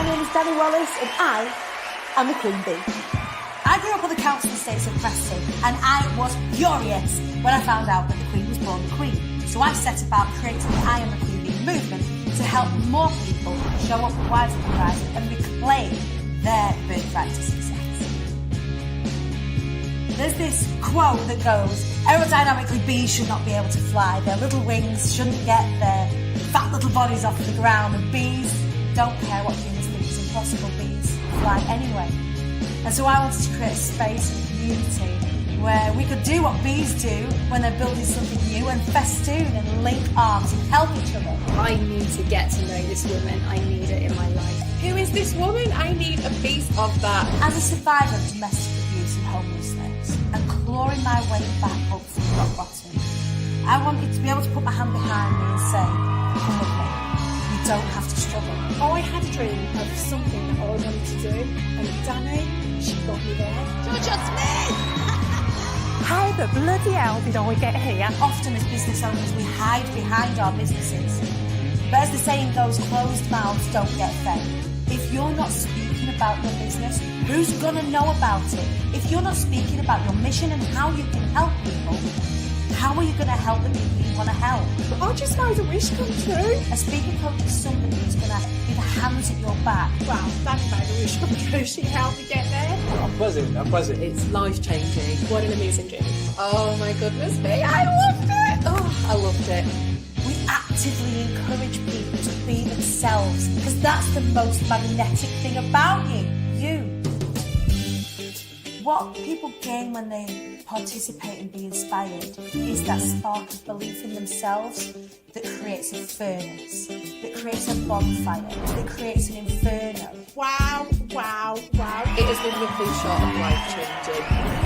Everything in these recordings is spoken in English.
My name is Danny Wallace and I am the Queen Bee. I grew up on the council estates of Preston and I was furious when I found out that the Queen was born the Queen. So I set about creating the I Am the Queen Bee movement to help more people show up for wives of the rising and reclaim their birthright to success. There's this quote that goes, aerodynamically bees should not be able to fly, their little wings shouldn't get their fat little bodies off the ground, and bees don't care what humans think is impossible, bees fly anyway. And so I wanted to create a space and community where we could do what bees do when they're building something new and festoon and link arms and help each other. I need to get to know this woman. I need it in my life. Who is this woman? I need a piece of that. As a survivor of domestic abuse and homelessness and clawing my way back up from rock bottom, I wanted to be able to put my hand behind me and say, come with me. You don't have to struggle. I had a dream of something that I wanted to do, and Danny, she got me there. Georgia Smith! How the bloody hell did I get here? Often as business owners, we hide behind our businesses. But as the saying goes, closed mouths don't get fed. If you're not speaking about your business, who's going to know about it? If you're not speaking about your mission and how you can help people, how are you going to help the people you want to help? I just made a wish come true. A speaker coach is somebody who's going to be the hands at your back. Wow, Danny made a wish come true. She helped me get there. I'm buzzing. It's life-changing. What an amazing journey. Oh my goodness me, I loved it. Oh, I loved it. We actively encourage people to be themselves because that's the most magnetic thing about you. What people gain when they participate and be inspired is that spark of belief in themselves that creates a furnace, that creates a bonfire, that creates an inferno. Wow. It has been nothing short of life-changing. It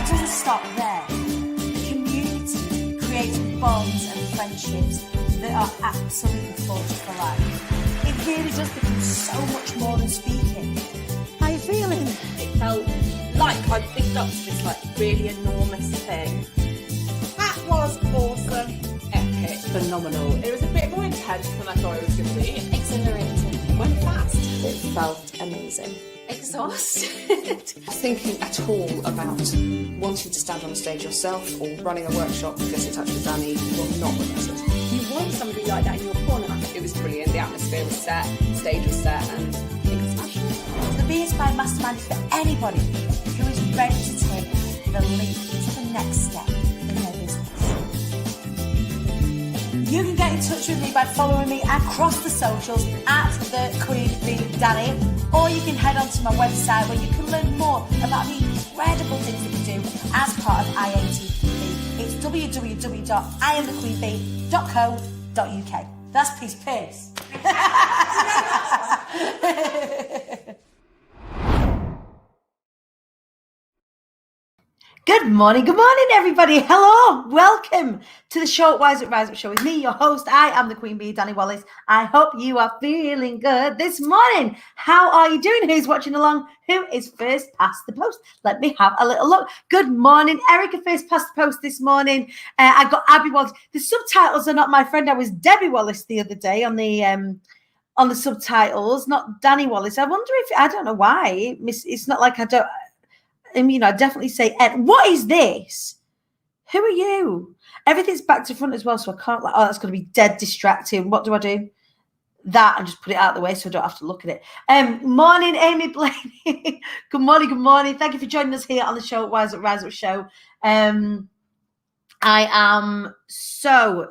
doesn't stop there. The community creates bonds and friendships that are absolutely forged for life. It really does become so much more than speaking. How you feeling? It felt like I picked up this really enormous thing. That was awesome. Epic. Phenomenal. It was a bit more intense than I thought it was going to be. Exhilarating. Went fast. It felt amazing. Exhausted. Thinking at all about wanting to stand on a stage yourself or running a workshop to get in touch with Danny will not regret it. You want somebody like that in your corner. It was brilliant. The atmosphere was set, the stage was set, and it was smashing. So the Be Inspired Mastermind is for anybody who is ready to take the leap to the next step in their business. You can get in touch with me by following me across the socials at the Queen Bee Danny, or you can head on to my website where you can learn more about the incredible things that we do as part of IATQB. It's www.iamthequeenbee.co.uk. That's Peace Pierce. Good morning, everybody. Hello, welcome to the Short Wise Up Rise Up show with me, your host. I am the Queen Bee, Danny Wallace. I hope you are feeling good this morning. How are you doing? Who's watching along? Who is first past the post? Let me have a little look. Good morning, Erica. First past the post this morning. I got Abby Wallace. The subtitles are not my friend. I was Debbie Wallace the other day on the subtitles, not Danny Wallace. I wonder if I don't know why. It's not like I don't. I mean, I definitely say, Ed, what is this? Who are you? Everything's back to front as well, so I can't that's going to be dead distracting. What do I do? That and just put it out of the way so I don't have to look at it. Morning, Amy Blaney. Good morning. Thank you for joining us here on the show, Rise Up show. I am so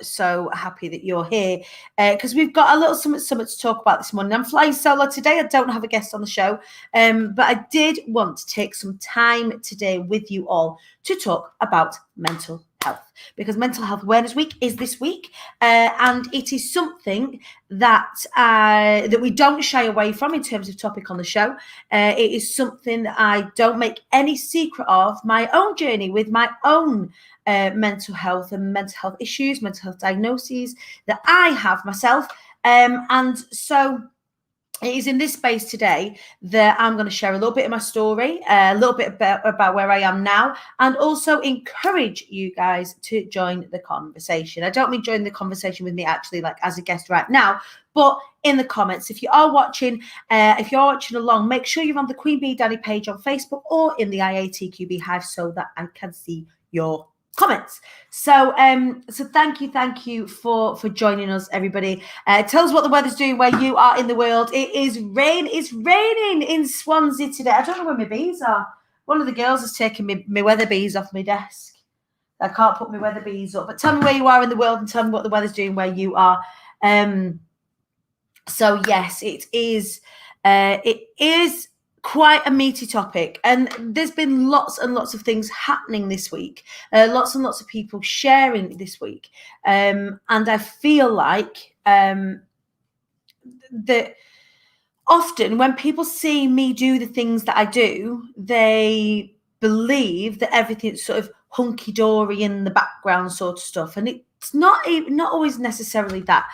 happy that you're here because we've got a little something to talk about this morning. I'm flying solo today. I don't have a guest on the show, but I did want to take some time today with you all to talk about mental health because Mental Health Awareness Week is this week, and it is something that we don't shy away from in terms of topic on the show. It is something that I don't make any secret of. My own journey with my own mental health and mental health issues, mental health diagnoses that I have myself. And so it is in this space today that I'm going to share a little bit of my story, a little bit about where I am now, and also encourage you guys to join the conversation. I don't mean join the conversation with me actually like as a guest right now, But in the comments, if you're watching along, make sure you're on the Queen Bee Danny page on Facebook or in the IATQB Hive so that I can see your comments. So thank you for joining us, everybody. Tell us what the weather's doing where you are in the world. It's raining in Swansea today. I don't know where my bees are. One of the girls has taken my weather bees off my desk. I can't put my weather bees up, but tell me where you are in the world and tell me what the weather's doing where you are. So yes, it is quite a meaty topic, and there's been lots and lots of things happening this week, lots and lots of people sharing this week, and I feel like that often when people see me do the things that I do, they believe that everything's sort of hunky-dory in the background sort of stuff, and it's not always necessarily that.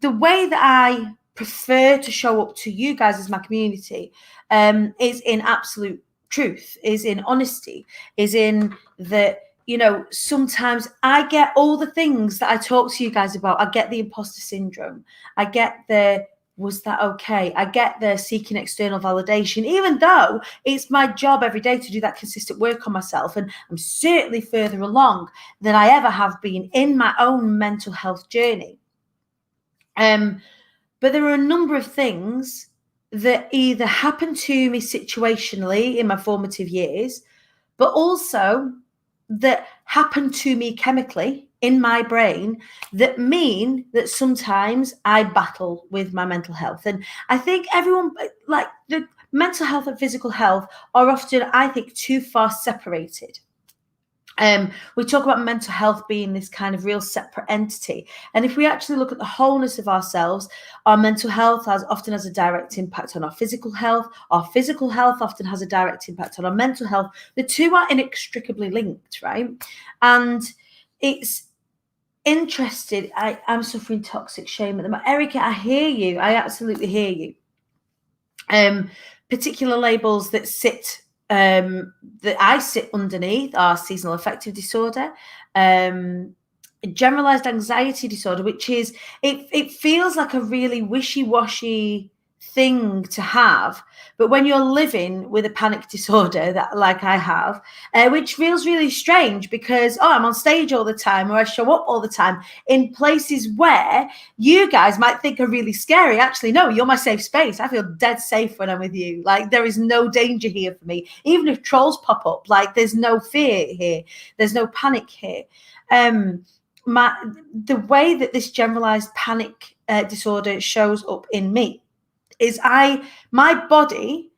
The way that I prefer to show up to you guys as my community is in absolute truth, is in honesty, is in that, you know, sometimes I get all the things that I talk to you guys about. I get the imposter syndrome. I get the, was that okay? I get the seeking external validation, even though it's my job every day to do that consistent work on myself. And I'm certainly further along than I ever have been in my own mental health journey. But there are a number of things that either happened to me situationally in my formative years, but also that happened to me chemically in my brain that mean that sometimes I battle with my mental health. And I think everyone, like, the mental health and physical health are often, I think, too far separated. We talk about mental health being this kind of real separate entity. And if we actually look at the wholeness of ourselves, our mental health often has a direct impact on our physical health. Our physical health often has a direct impact on our mental health. The two are inextricably linked, right? And it's interesting. I'm suffering toxic shame at the moment. Erica, I hear you. I absolutely hear you. Particular labels that that I sit underneath are seasonal affective disorder, generalized anxiety disorder, which is, it feels like a really wishy-washy thing to have, but when you're living with a panic disorder that, like I have, which feels really strange because I'm on stage all the time, or I show up all the time in places where you guys might think are really scary. Actually, no, you're my safe space. I feel dead safe when I'm with you. Like, there is no danger here for me. Even if trolls pop up, like, there's no fear here. There's no panic here. The way that this generalized panic disorder shows up in me is my body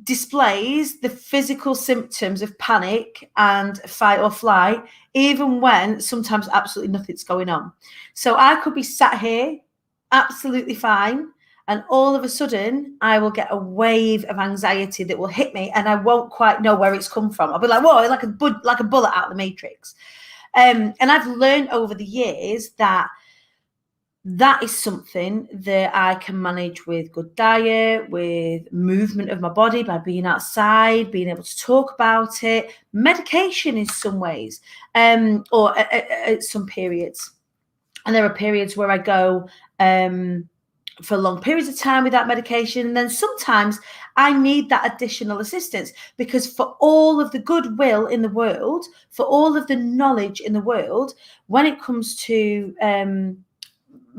displays the physical symptoms of panic and fight or flight, even when sometimes absolutely nothing's going on. So I could be sat here absolutely fine, and all of a sudden I will get a wave of anxiety that will hit me, and I won't quite know where it's come from. I'll be like, whoa, like a bullet out of the Matrix. And I've learned over the years that is something that I can manage with good diet, with movement of my body, by being outside, being able to talk about it, medication in some ways, or at some periods. And there are periods where I go for long periods of time without medication. And then sometimes I need that additional assistance, because for all of the goodwill in the world, for all of the knowledge in the world, when it comes to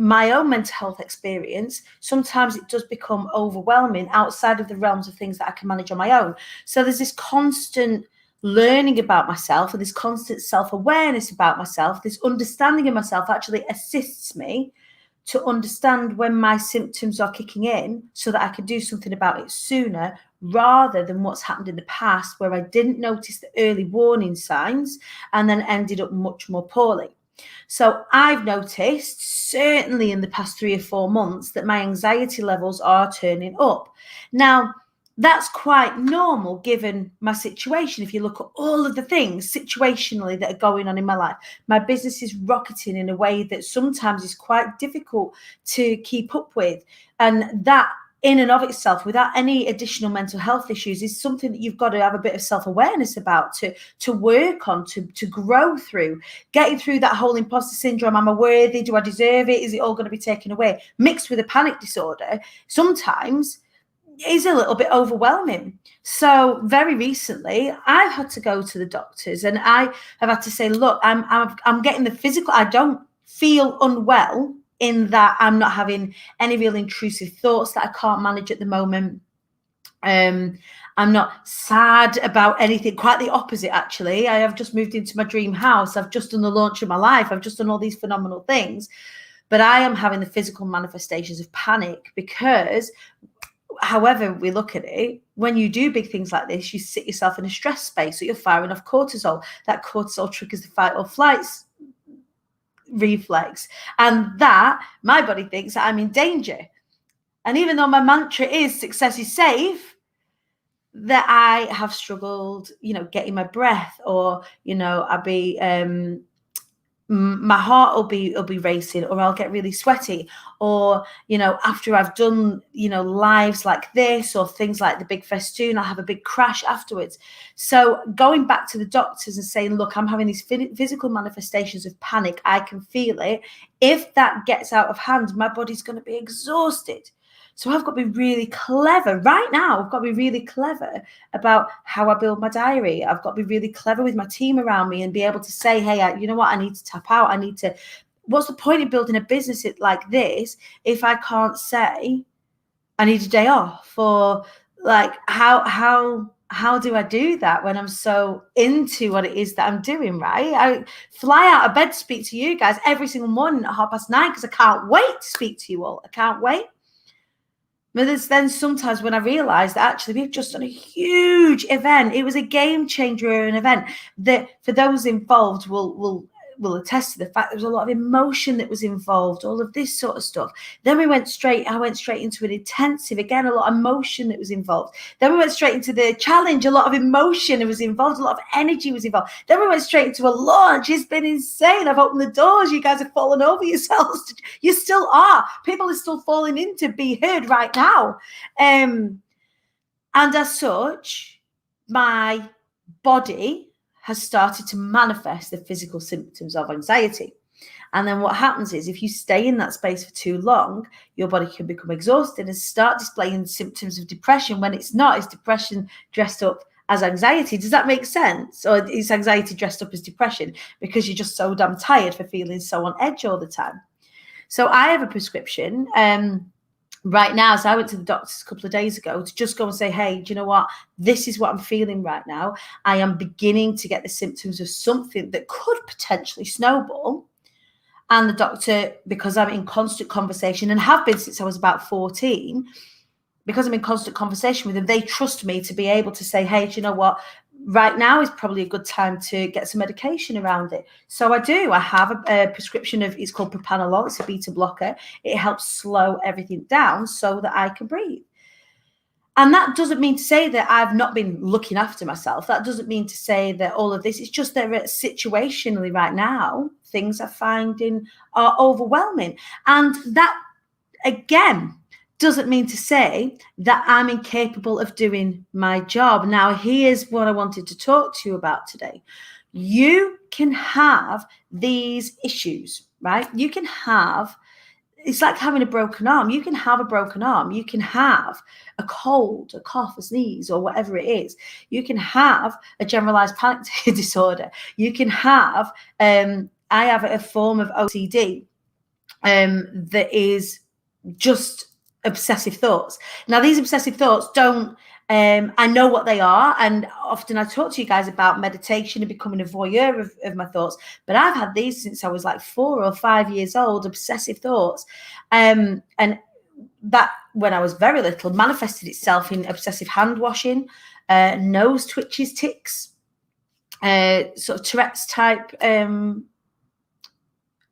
my own mental health experience, sometimes it does become overwhelming outside of the realms of things that I can manage on my own. So there's this constant learning about myself and this constant self-awareness about myself. This understanding of myself actually assists me to understand when my symptoms are kicking in so that I can do something about it sooner, rather than what's happened in the past where I didn't notice the early warning signs and then ended up much more poorly. So I've noticed, certainly in the past 3 or 4 months, that my anxiety levels are turning up. Now, that's quite normal given my situation. If you look at all of the things situationally that are going on in my life, my business is rocketing in a way that sometimes is quite difficult to keep up with. And that in and of itself, without any additional mental health issues, is something that you've got to have a bit of self-awareness about, to work on, to grow through. Getting through that whole imposter syndrome, am I worthy? Do I deserve it? Is it all going to be taken away? Mixed with a panic disorder, sometimes is a little bit overwhelming. So very recently, I've had to go to the doctors, and I have had to say, look, I'm getting the physical. I don't feel unwell, in that I'm not having any real intrusive thoughts that I can't manage at the moment. I'm not sad about anything, quite the opposite, actually. I have just moved into my dream house. I've just done the launch of my life. I've just done all these phenomenal things. But I am having the physical manifestations of panic because, however we look at it, when you do big things like this, you sit yourself in a stress space, so you're firing off cortisol. That cortisol triggers the fight or flight reflex, and that my body thinks that I'm in danger. And even though my mantra is success is safe, that I have struggled, getting my breath, or I'll be my heart will be racing, or I'll get really sweaty, or after I've done lives like this or things like the big festoon, I'll have a big crash afterwards. So going back to the doctors and saying, look, I'm having these physical manifestations of panic, I can feel it. If that gets out of hand, my body's going to be exhausted. So I've got to be really clever right now. I've got to be really clever about how I build my diary. I've got to be really clever with my team around me and be able to say, hey, you know what? I need to tap out. What's the point of building a business like this if I can't say I need a day off? Or like, how do I do that when I'm so into what it is that I'm doing, right? I fly out of bed to speak to you guys every single morning at 9:30 because I can't wait to speak to you all. I can't wait. But there's then sometimes when I realised that actually we've just done a huge event. It was a game changer, an event that for those involved will attest to the fact there was a lot of emotion that was involved, all of this sort of stuff. Then I went straight into an intensive, again, a lot of emotion that was involved. Then we went straight into the challenge, a lot of emotion was involved, a lot of energy was involved. Then we went straight into a launch. It's been insane. I've opened the doors. You guys have fallen over yourselves. You still are. People are still falling in to be heard right now. And as such, my body has started to manifest the physical symptoms of anxiety. And then what happens is if you stay in that space for too long, your body can become exhausted and start displaying symptoms of depression when it's not. It's depression dressed up as anxiety. Does that make sense? Or is anxiety dressed up as depression because you're just so damn tired for feeling so on edge all the time? So I have a prescription right now. So I went to the doctors a couple of days ago to just go and say, hey, do you know what? This is what I'm feeling right now. I am beginning to get the symptoms of something that could potentially snowball. And the doctor, because I'm in constant conversation and have been since I was about 14, because I'm in constant conversation with them, they trust me to be able to say, hey, do you know what? Right now is probably a good time to get some medication around it. So I do. I have a prescription of, it's called propranolol. It's a beta blocker. It helps slow everything down so that I can breathe. And that doesn't mean to say that I've not been looking after myself. That doesn't mean to say that all of this, it's just that situationally right now, things I'm finding are overwhelming. And that, again, doesn't mean to say that I'm incapable of doing my job. Now, here's what I wanted to talk to you about today. You can have these issues, right? You can have, it's like having a broken arm. You can have a broken arm. You can have a cold, a cough, a sneeze, or whatever it is. You can have a generalized panic disorder. You can have, I have a form of OCD that is just obsessive thoughts. Now, these obsessive thoughts don't, I know what they are. And often I talk to you guys about meditation and becoming a voyeur of my thoughts. But I've had these since I was like 4 or 5 years old, obsessive thoughts. And that, when I was very little, manifested itself in obsessive hand washing, nose twitches, tics, sort of Tourette's type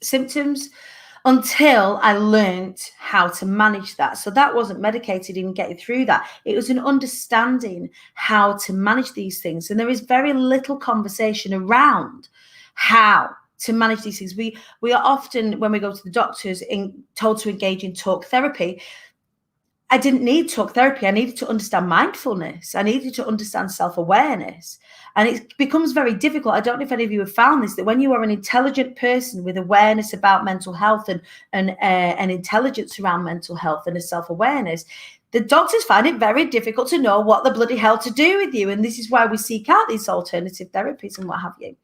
symptoms, until I learned how to manage that. So that wasn't medicated in getting through that. It was an understanding how to manage these things. And there is very little conversation around how to manage these things. We are often, when we go to the doctors, told to engage in talk therapy. I didn't need talk therapy. I needed to understand mindfulness. I needed to understand self-awareness. And it becomes very difficult. I don't know if any of you have found this, that when you are an intelligent person with awareness about mental health and intelligence around mental health and a self-awareness, the doctors find it very difficult to know what the bloody hell to do with you. And this is why we seek out these alternative therapies and what have you.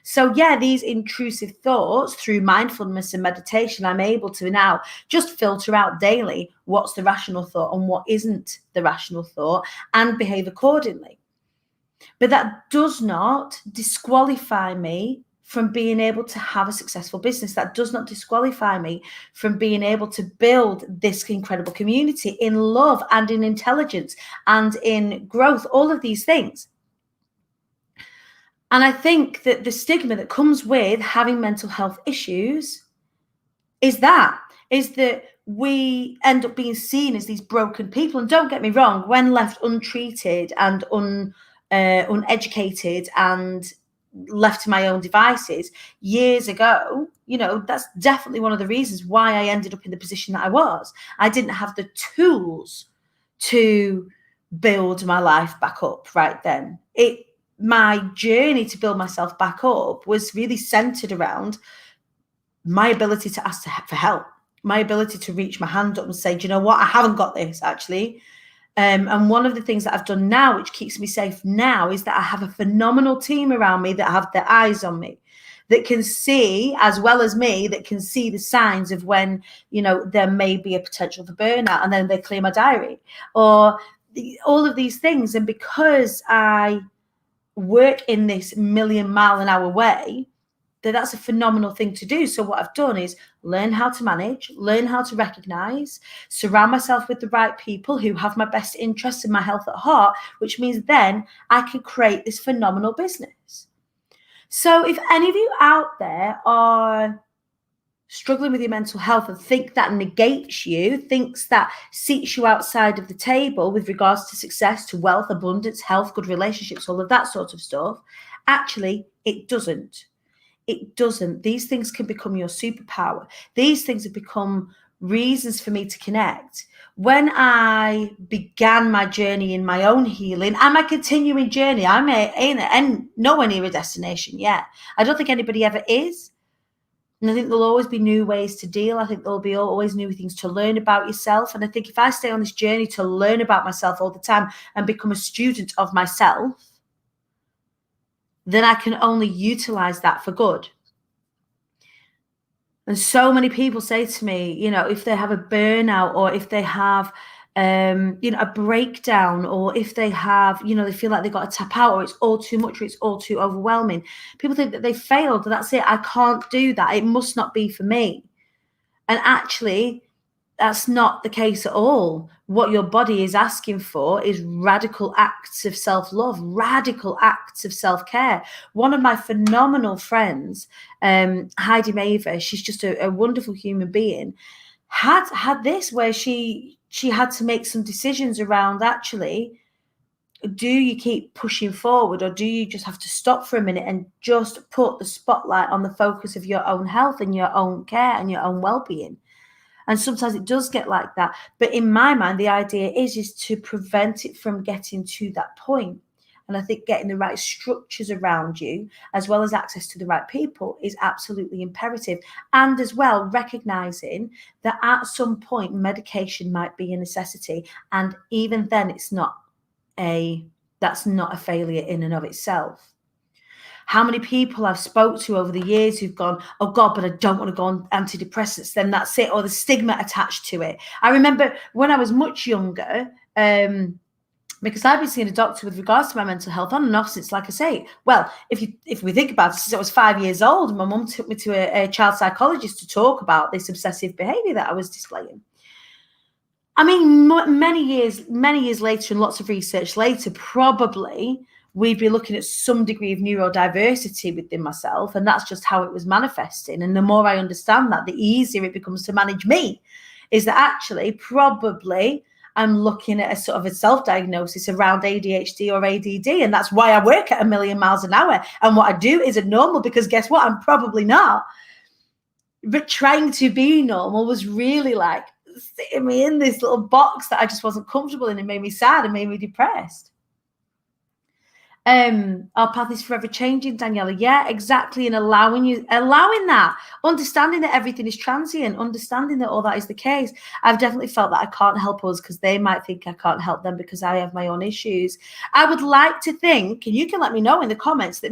So yeah, these intrusive thoughts through mindfulness and meditation, I'm able to now just filter out daily what's the rational thought and what isn't the rational thought and behave accordingly. But that does not disqualify me from being able to have a successful business. That does not disqualify me from being able to build this incredible community in love and in intelligence and in growth, all of these things. And I think that the stigma that comes with having mental health issues is that we end up being seen as these broken people. And don't get me wrong, when left untreated and uneducated and left to my own devices years ago, that's definitely one of the reasons why I ended up in the position that I was. I didn't have the tools to build my life back up right then. My journey to build myself back up was really centered around my ability to ask for help, my ability to reach my hand up and say, do you know what? I haven't got this actually. And one of the things that I've done now, which keeps me safe now, is that I have a phenomenal team around me that have their eyes on me, that can see, as well as me, that can see the signs of when, there may be a potential for burnout, and then they clear my diary or all of these things. And because I work in this 1,000,000-mile-an-hour way, that's a phenomenal thing to do. So what I've done is learn how to manage, learn how to recognize, surround myself with the right people who have my best interests and my health at heart, which means then I can create this phenomenal business. So if any of you out there are struggling with your mental health and think that negates you, thinks that seats you outside of the table with regards to success, to wealth, abundance, health, good relationships, all of that sort of stuff, actually, it doesn't. It doesn't. These things can become your superpower. These things have become reasons for me to connect. When I began my journey in my own healing and my continuing journey, I ain't nowhere near a destination yet. I don't think anybody ever is. And I think there'll always be new ways to deal. I think there'll be always new things to learn about yourself. And I think if I stay on this journey to learn about myself all the time and become a student of myself, then I can only utilize that for good. And so many people say to me, if they have a burnout or if they have, a breakdown, or if they have, they feel like they've got to tap out, or it's all too much, or it's all too overwhelming. People think that they failed. That's it. I can't do that. It must not be for me. And actually, that's not the case at all. What your body is asking for is radical acts of self-love, radical acts of self-care. One of my phenomenal friends, Heidi Maver, she's just a wonderful human being, had this where she had to make some decisions around, actually, do you keep pushing forward, or do you just have to stop for a minute and just put the spotlight on the focus of your own health and your own care and your own well-being? And sometimes it does get like that. But in my mind, the idea is to prevent it from getting to that point. And I think getting the right structures around you, as well as access to the right people, is absolutely imperative. And as well, recognizing that at some point, medication might be a necessity. And even then, that's not a failure in and of itself. How many people I've spoke to over the years who've gone, oh God, but I don't want to go on antidepressants, then that's it, or the stigma attached to it. I remember when I was much younger, because I've been seeing a doctor with regards to my mental health on and off since, like I say, well, if we think about it, since I was 5 years old, my mum took me to a child psychologist to talk about this obsessive behavior that I was displaying. I mean, many years later and lots of research later, probably we'd be looking at some degree of neurodiversity within myself, and that's just how it was manifesting. And the more I understand that, the easier it becomes to manage me, is that actually probably I'm looking at a sort of a self-diagnosis around ADHD or ADD, and that's why I work at 1,000,000 miles an hour. And what I do isn't normal, because guess what? I'm probably not. But trying to be normal was really like sitting me in this little box that I just wasn't comfortable in, and made me sad and made me depressed. Our path is forever changing, Daniela. Yeah, exactly. And allowing that, understanding that everything is transient, understanding that all that is the case. I've definitely felt that I can't help us because they might think I can't help them because I have my own issues. I would like to think, and you can let me know in the comments, that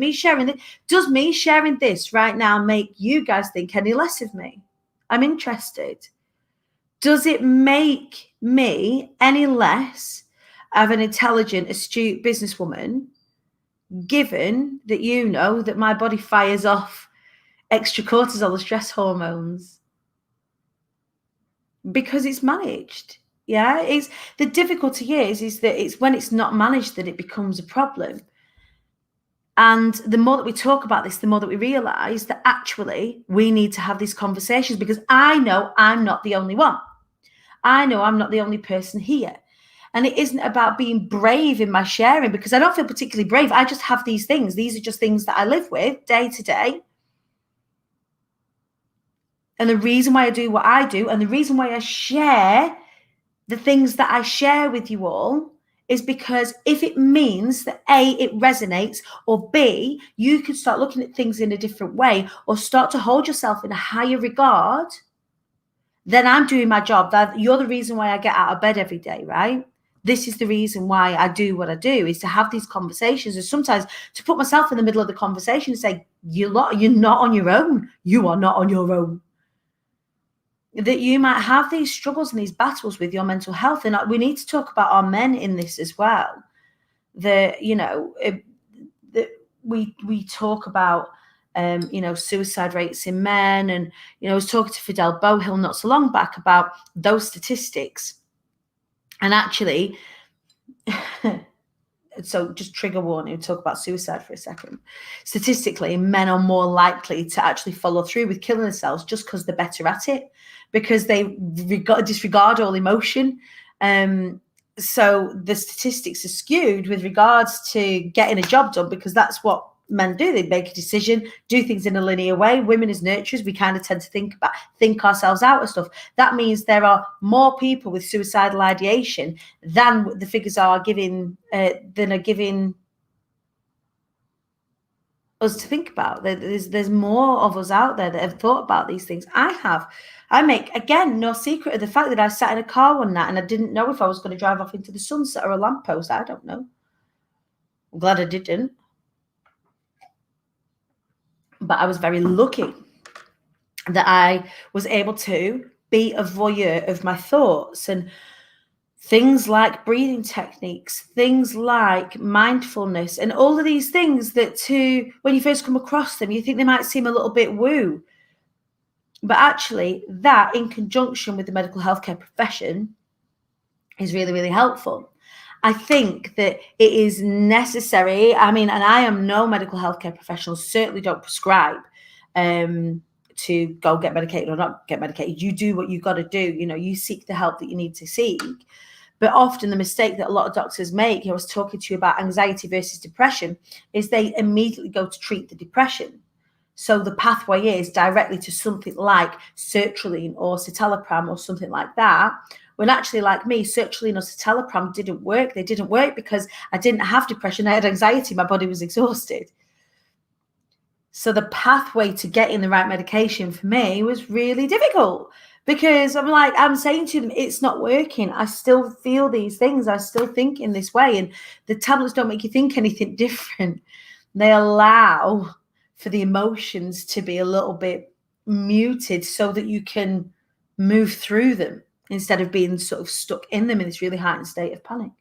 does me sharing this right now make you guys think any less of me? I'm interested. Does it make me any less of an intelligent, astute businesswoman, given that you know that my body fires off extra cortisol, the stress hormones, because it's managed? Yeah, it's the difficulty is that it's when it's not managed that it becomes a problem. And the more that we talk about this, the more that we realize that actually we need to have these conversations, because I know I'm not the only one. I know I'm not the only person here. And it isn't about being brave in my sharing, because I don't feel particularly brave. I just have these things. These are just things that I live with day to day. And the reason why I do what I do, and the reason why I share the things that I share with you all, is because if it means that A, it resonates, or B, you can start looking at things in a different way, or start to hold yourself in a higher regard, then I'm doing my job. You're the reason why I get out of bed every day, right? This is the reason why I do what I do, is to have these conversations, and sometimes to put myself in the middle of the conversation and say, you're not on your own. You are not on your own. That you might have these struggles and these battles with your mental health. And we need to talk about our men in this as well. That we talk about, suicide rates in men. And, I was talking to Fidel Bohill not so long back about those statistics. And actually, so just trigger warning, talk about suicide for a second. Statistically, men are more likely to actually follow through with killing themselves just because they're better at it, because they disregard all emotion. So the statistics are skewed with regards to getting a job done, because that's what men do. They make a decision, do things in a linear way. Women as nurturers, we kind of tend to think ourselves out of stuff. That means there are more people with suicidal ideation than the figures are giving us to think about. There's more of us out there that have thought about these things. I make, again, no secret of the fact that I sat in a car one night and I didn't know if I was going to drive off into the sunset or a lamppost. I don't know. I'm glad I didn't. But I was very lucky that I was able to be a voyeur of my thoughts, and things like breathing techniques, things like mindfulness, and all of these things that when you first come across them, you think they might seem a little bit woo. But actually, that in conjunction with the medical healthcare profession is really, really helpful. I think that it is necessary. I mean, and I am no medical healthcare professional, certainly don't prescribe to go get medicated or not get medicated. You do what you've got to do. You seek the help that you need to seek. But often the mistake that a lot of doctors make, I was talking to you about anxiety versus depression, is they immediately go to treat the depression. So the pathway is directly to something like sertraline or citalopram or something like that. When actually, like me, sertraline or citalopram didn't work. They didn't work because I didn't have depression. I had anxiety. My body was exhausted. So the pathway to getting the right medication for me was really difficult, because I'm saying to them, it's not working. I still feel these things. I still think in this way. And the tablets don't make you think anything different. They allow for the emotions to be a little bit muted so that you can move through them, instead of being sort of stuck in them in this really heightened state of panic.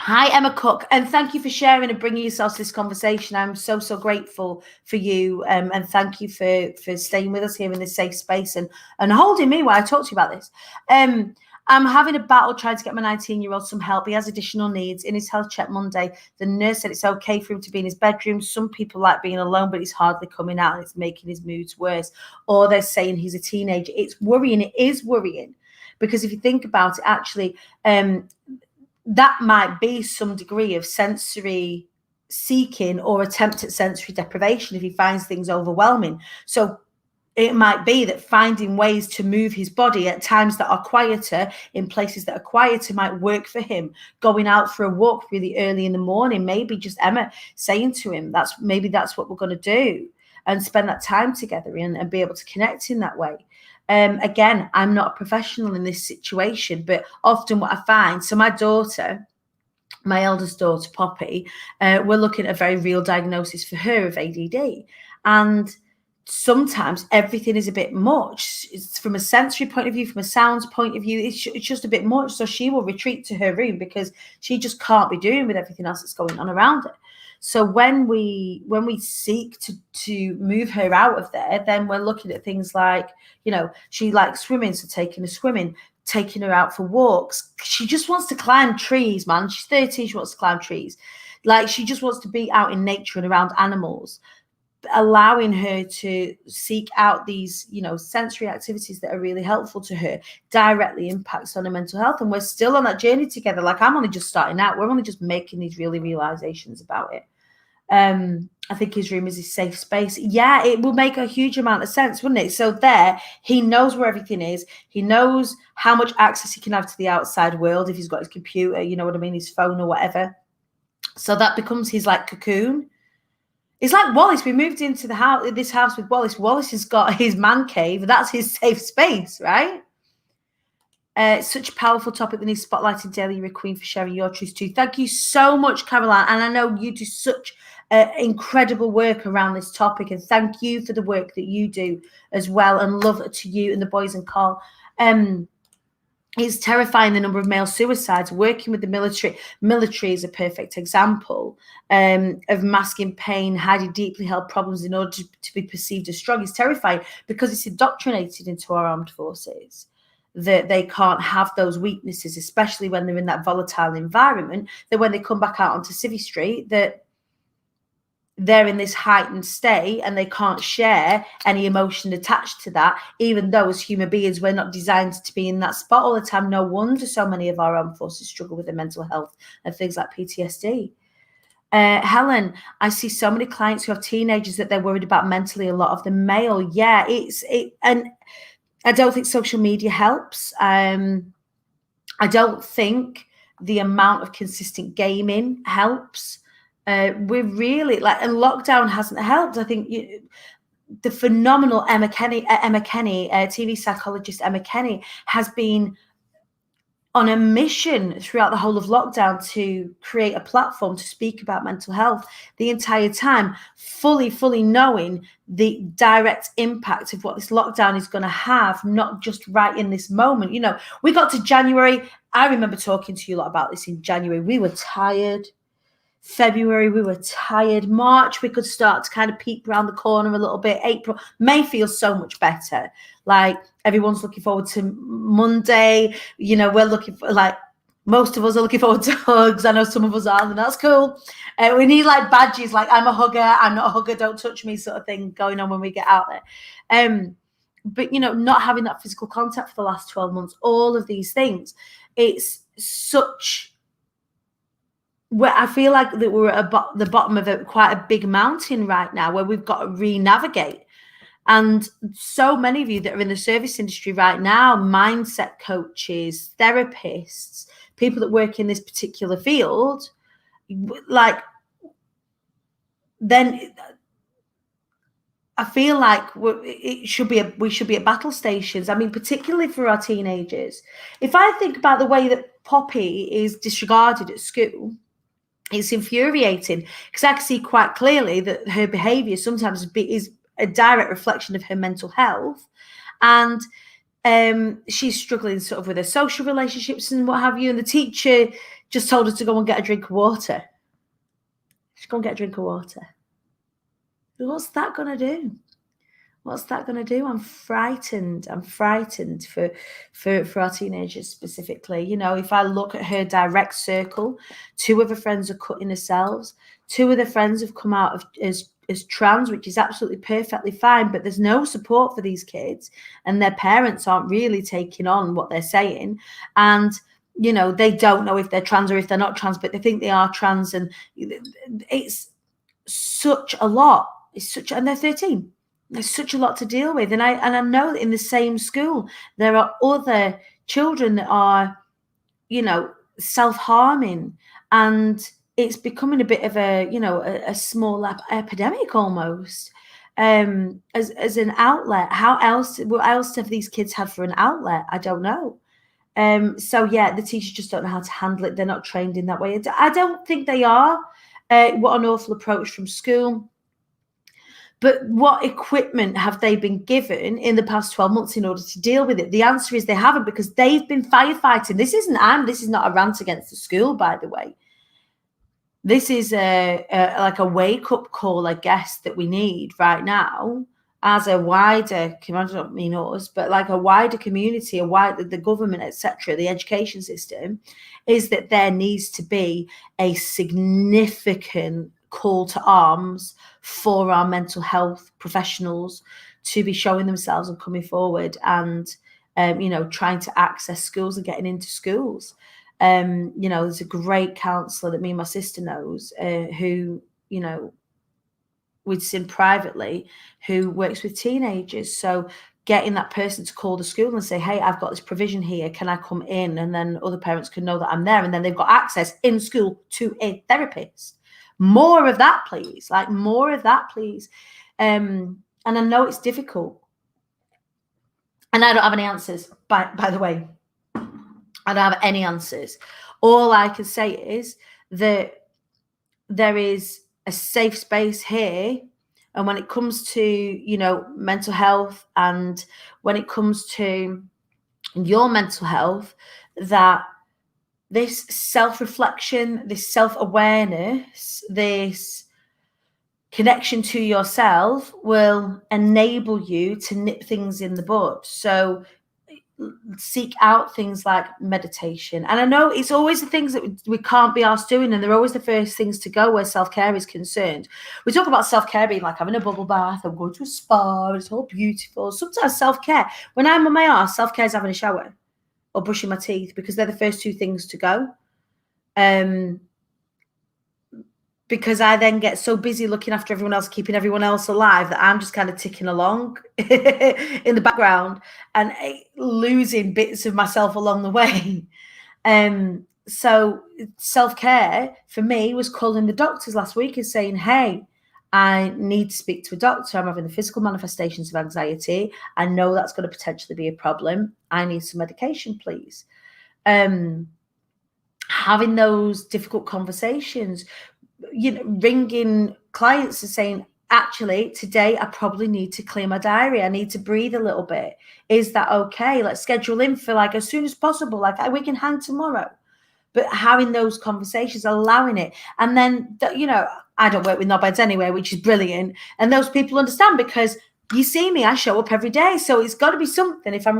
Hi, Emma Cook, and thank you for sharing and bringing yourself to this conversation. I'm so, so grateful for you, and thank you for staying with us here in this safe space and holding me while I talk to you about this. I'm having a battle trying to get my 19-year-old some help. He has additional needs. In his health check Monday, the nurse said it's okay for him to be in his bedroom. Some people like being alone, but he's hardly coming out, and it's making his moods worse. Or they're saying he's a teenager. It's worrying. It is worrying, because if you think about it, actually, that might be some degree of sensory seeking or attempt at sensory deprivation if he finds things overwhelming. So it might be that finding ways to move his body at times that are quieter, in places that are quieter, might work for him. Going out for a walk really early in the morning, maybe just Emma saying to him, that's what we're going to do, and spend that time together and be able to connect in that way. Again, I'm not a professional in this situation, but often what I find, so my daughter, my eldest daughter, Poppy, we're looking at a very real diagnosis for her of ADD. And sometimes everything is a bit much. It's from a sensory point of view, from a sounds point of view, it's just a bit much. So she will retreat to her room because she just can't be doing with everything else that's going on around her. So when we seek to move her out of there, then we're looking at things like, she likes swimming, so taking her swimming, taking her out for walks. She just wants to climb trees, man. She's 13, she wants to climb trees. Like, she just wants to be out in nature and around animals. Allowing her to seek out these, sensory activities that are really helpful to her directly impacts on her mental health. And we're still on that journey together. Like, I'm only just starting out. We're only just making these realizations about it. I think his room is his safe space. Yeah, it will make a huge amount of sense, wouldn't it? So there, he knows where everything is. He knows how much access he can have to the outside world if he's got his computer, you know what I mean, his phone or whatever. So that becomes his like cocoon. It's like Wallace. We moved into this house with Wallace. Wallace has got his man cave. That's his safe space, right? Such a powerful topic that needs spotlighted daily. You're a queen for sharing your truth too. Thank you so much, Caroline. And I know you do such incredible work around this topic. And thank you for the work that you do as well. And love to you and the boys and Carl. It's terrifying, the number of male suicides. Working with the military. Military is a perfect example of masking pain, hiding deeply held problems in order to be perceived as strong. It's terrifying because it's indoctrinated into our armed forces that they can't have those weaknesses, especially when they're in that volatile environment, that when they come back out onto Civvy Street, that they're in this heightened state and they can't share any emotion attached to that, even though as human beings, we're not designed to be in that spot all the time. No wonder so many of our armed forces struggle with their mental health and things like PTSD. Helen, I see so many clients who have teenagers that they're worried about mentally, a lot of them male. Yeah, and I don't think social media helps. I don't think the amount of consistent gaming helps. We're really and lockdown hasn't helped. I think the phenomenal Emma Kenny, TV psychologist Emma Kenny, has been on a mission throughout the whole of lockdown to create a platform to speak about mental health the entire time, fully knowing the direct impact of what this lockdown is going to have, not just right in this moment. We got to January. I remember talking to you a lot about this in January. We were tired. February, we were tired. March, we could start to kind of peek around the corner a little bit. April, May feels so much better. Like, everyone's looking forward to Monday. We're looking for, most of us are looking forward to hugs. I know some of us are, and that's cool. We need badges, like I'm a hugger, I'm not a hugger, don't touch me sort of thing going on when we get out there. But, not having that physical contact for the last 12 months, all of these things, it's such... where I feel like that we're at the bottom of quite a big mountain right now where we've got to re-navigate. And so many of you that are in the service industry right now, mindset coaches, therapists, people that work in this particular field, then I feel like we should be at battle stations. I mean, particularly for our teenagers. If I think about the way that Poppy is disregarded at school, it's infuriating because I can see quite clearly that her behaviour sometimes is a direct reflection of her mental health, and she's struggling sort of with her social relationships and what have you. And the teacher just told her to go and get a drink of water. She's go and get a drink of water. What's that going to do? What's that going to do? I'm frightened. I'm frightened for our teenagers specifically. If I look at her direct circle, 2 of her friends are cutting themselves. 2 of their friends have come out as trans, which is absolutely perfectly fine, but there's no support for these kids, and their parents aren't really taking on what they're saying. And, they don't know if they're trans or if they're not trans, but they think they are trans. And it's such a lot. And they're 13. there's such a lot to deal with. And I know that in the same school, there are other children that are, self-harming, and it's becoming a bit of a small epidemic almost, as an outlet. What else have these kids had for an outlet? I don't know. So yeah, the teachers just don't know how to handle it. They're not trained in that way. I don't think they are. What an awful approach from school. But what equipment have they been given in the past 12 months in order to deal with it? The answer is they haven't, because they've been firefighting. This is not a rant against the school, by the way. This is like a wake-up call, I guess, that we need right now as a wider, I don't mean us, but like a wider community, the government, etc., the education system, is that there needs to be a significant call to arms for our mental health professionals to be showing themselves and coming forward and, trying to access schools and getting into schools. There's a great counsellor that me and my sister knows, who, we'd seen privately, who works with teenagers. So getting that person to call the school and say, hey, I've got this provision here, can I come in? And then other parents can know that I'm there. And then they've got access in school to a therapist. More of that, please. Like, more of that, please. And I know it's difficult. And I don't have any answers, by the way. I don't have any answers. All I can say is that there is a safe space here. And when it comes to, mental health, and when it comes to your mental health, that this self-reflection, this self-awareness, this connection to yourself will enable you to nip things in the bud. So seek out things like meditation. And I know it's always the things that we can't be asked doing, and they're always the first things to go where self-care is concerned. We talk about self-care being like having a bubble bath or going to a spa, it's all beautiful. Sometimes self-care, when I'm on my arse, self-care is having a shower or brushing my teeth, because they're the first two things to go. Because I then get so busy looking after everyone else, keeping everyone else alive, that I'm just kind of ticking along in the background and losing bits of myself along the way. So self-care for me was calling the doctors last week and saying, hey, I need to speak to a doctor. I'm having the physical manifestations of anxiety. I know that's going to potentially be a problem. I need some medication, please. Having those difficult conversations, ringing clients and saying, actually, today I probably need to clear my diary. I need to breathe a little bit. Is that okay? Let's schedule in for like as soon as possible. Like we can hang tomorrow. But having those conversations, allowing it. And then, I don't work with knobheads anyway, which is brilliant. And those people understand, because you see me, I show up every day. So it's got to be something. If I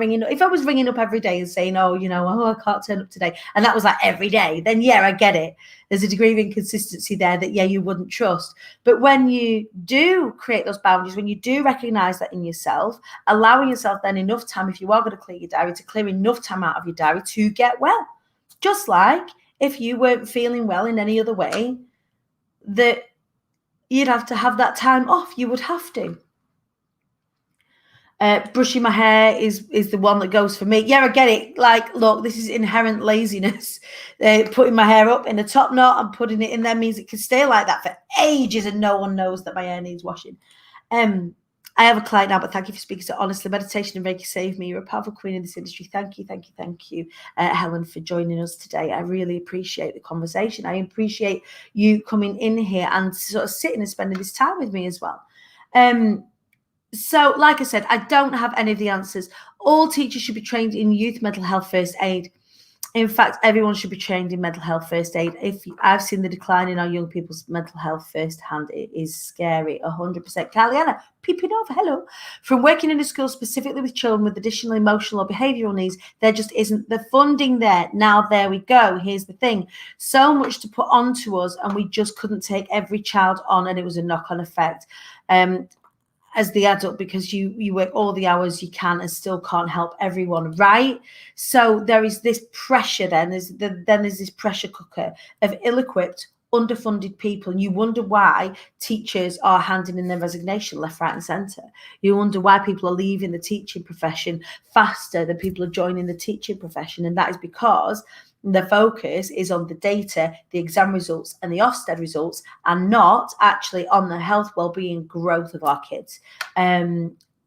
was ringing up every day and saying, I can't turn up today, and that was like every day, then yeah, I get it. There's a degree of inconsistency there that, yeah, you wouldn't trust. But when you do create those boundaries, when you do recognize that in yourself, allowing yourself then enough time, if you are going to clear your diary, to clear enough time out of your diary to get well. Just like if you weren't feeling well in any other way, that you'd have to have that time off. You would have to. Brushing my hair is the one that goes for me. Yeah, I get it. Like, look, this is inherent laziness. Putting my hair up in a top knot and putting it in there means it can stay like that for ages and no one knows that my hair needs washing. I have a client now, but thank you for speaking so honestly. Meditation and Reiki saved me. You're a powerful queen in this industry. Thank you, Helen, for joining us today. I really appreciate the conversation. I appreciate you coming in here and sort of sitting and spending this time with me as well. So, like I said, I don't have any of the answers. All teachers should be trained in youth mental health first aid. In fact, everyone should be trained in mental health first aid. I've seen the decline in our young people's mental health firsthand. It is scary, 100%. Carliana, peeping over, hello. From working in a school specifically with children with additional emotional or behavioural needs, there just isn't the funding there. Now, there we go. Here's the thing. So much to put onto us, and we just couldn't take every child on, and it was a knock-on effect. As the adult, because you work all the hours you can and still can't help everyone, right? So there is this pressure then there's this pressure cooker of ill-equipped, underfunded people, and you wonder why teachers are handing in their resignation left, right, and centre. You wonder why people are leaving the teaching profession faster than people are joining the teaching profession, and that is because the focus is on the data, the exam results, and the Ofsted results, and not actually on the health, well-being, growth of our kids.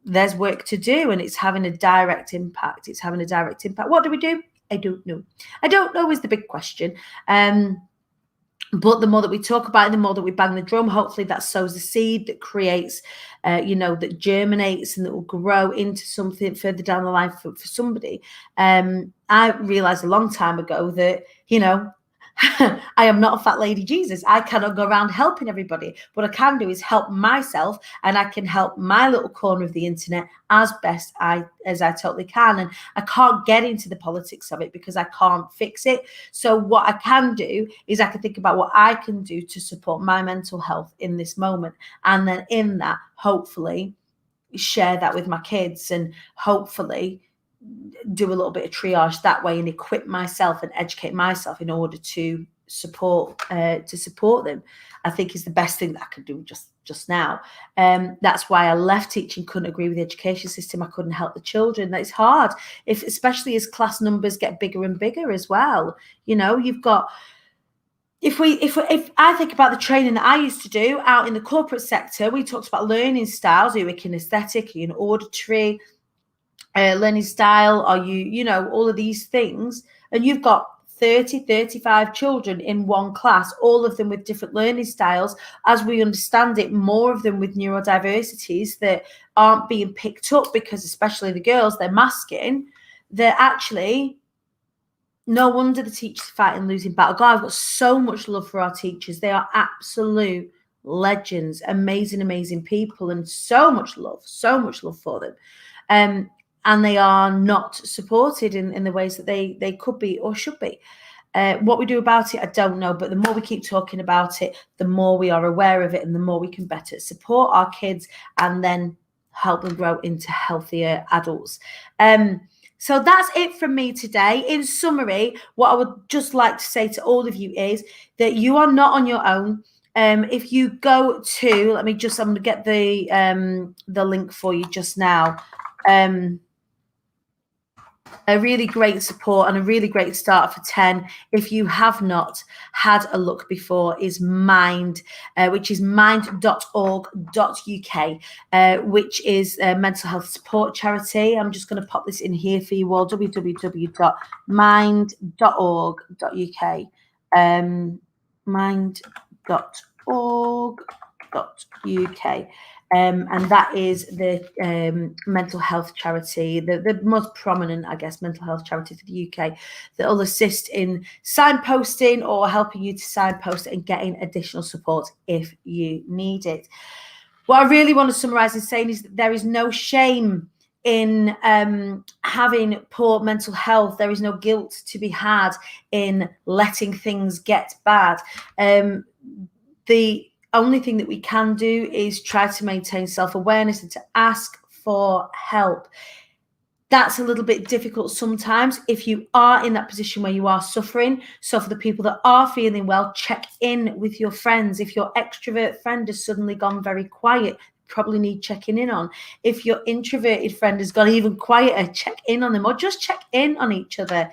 There's work to do, and it's having a direct impact. What do we do? I don't know. I don't know is the big question. But the more that we talk about it, the more that we bang the drum, hopefully that sows a seed that creates, that germinates and that will grow into something further down the line for somebody. I realized a long time ago that, I am not a fat lady Jesus. I cannot go around helping everybody. What I can do is help myself, and I can help my little corner of the internet as best as I totally can. And I can't get into the politics of it because I can't fix it. So what I can do is I can think about what I can do to support my mental health in this moment. And then in that, hopefully share that with my kids, and hopefully do a little bit of triage that way, and equip myself and educate myself in order to support them. I think is the best thing that I could do just now. That's why I left teaching. Couldn't agree with the education system. I couldn't help the children. That is hard, especially as class numbers get bigger and bigger as well. You've got. If I think about the training that I used to do out in the corporate sector, we talked about learning styles. Are you kinesthetic? Are you an auditory? Learning style, are you all of these things, and you've got 35 children in one class, all of them with different learning styles. As we understand it, more of them with neurodiversities that aren't being picked up because, especially the girls, they're masking. They're actually, no wonder the teachers fighting losing battle. God, I've got so much love for our teachers. They are absolute legends, amazing people, and so much love for them. And they are not supported in the ways that they could be or should be. What we do about it, I don't know. But the more we keep talking about it, the more we are aware of it, and the more we can better support our kids and then help them grow into healthier adults. So that's it from me today. In summary, what I would just like to say to all of you is that you are not on your own. If you go to, I'm going to get the link for you just now. A really great support and a really great start for 10. If you have not had a look before, is Mind, which is mind.org.uk, which is a mental health support charity. I'm just going to pop this in here for you all, www.mind.org.uk, mind.org.uk. And that is the mental health charity, the most prominent, I guess, mental health charity for the UK, that will assist in signposting or helping you to signpost and getting additional support if you need it. What I really want to summarise in saying is that there is no shame in having poor mental health. There is no guilt to be had in letting things get bad. The only thing that we can do is try to maintain self-awareness and to ask for help. That's a little bit difficult sometimes if you are in that position where you are suffering. So for the people that are feeling well, check in with your friends. If your extrovert friend has suddenly gone very quiet, probably need checking in on. If your introverted friend has gone even quieter, check in on them, or just check in on each other.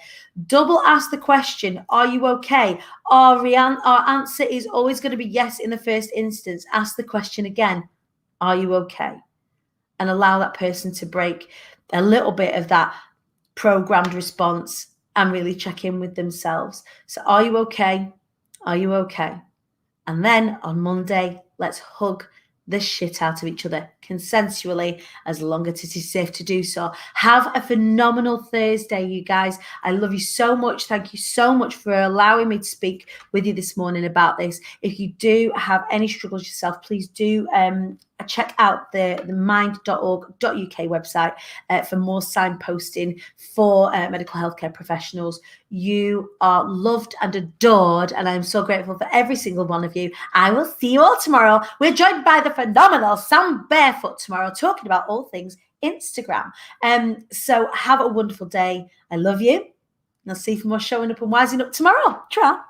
Double ask the question, are you okay? Our answer is always going to be yes in the first instance. Ask the question again, are you okay? And allow that person to break a little bit of that programmed response and really check in with themselves. So are you okay? Are you okay? And then on Monday, let's hug the shit out of each other consensually, as long as it is safe to do so. Have a phenomenal Thursday, you guys. I love you so much. Thank you so much for allowing me to speak with you this morning about this. If you do have any struggles yourself, please do check out the mind.org.uk website for more signposting for medical healthcare professionals. You are loved and adored, and I'm so grateful for every single one of you. I will see you all tomorrow. We're joined by the phenomenal Sam Barefoot tomorrow, talking about all things Instagram. So have a wonderful day. I love you. And I'll see you for more showing up and wising up tomorrow. Ciao.